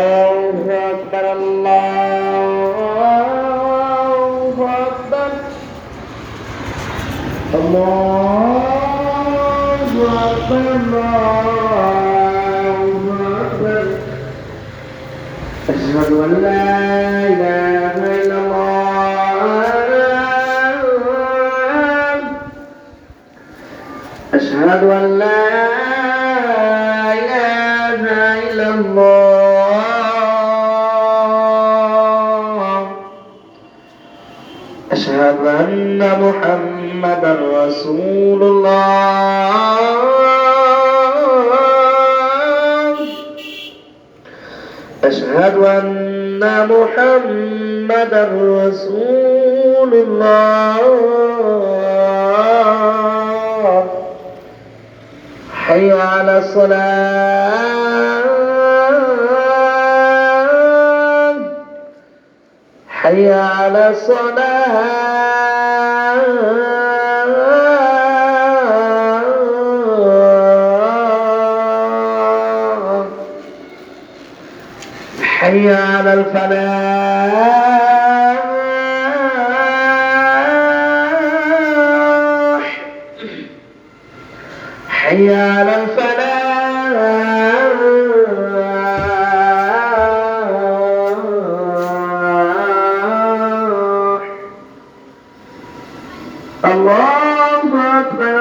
الله أكبر الله أكبر الله أكبر الله أكبر أشهد أن لا إله إلا الله أشهد أن لا إله إلا الله أشهد أن محمدا رسول الله أشهد أن محمدا رسول الله حي على الصلاة حي على الصلاة حي على الفلاح حي على الفلاح الله أكبر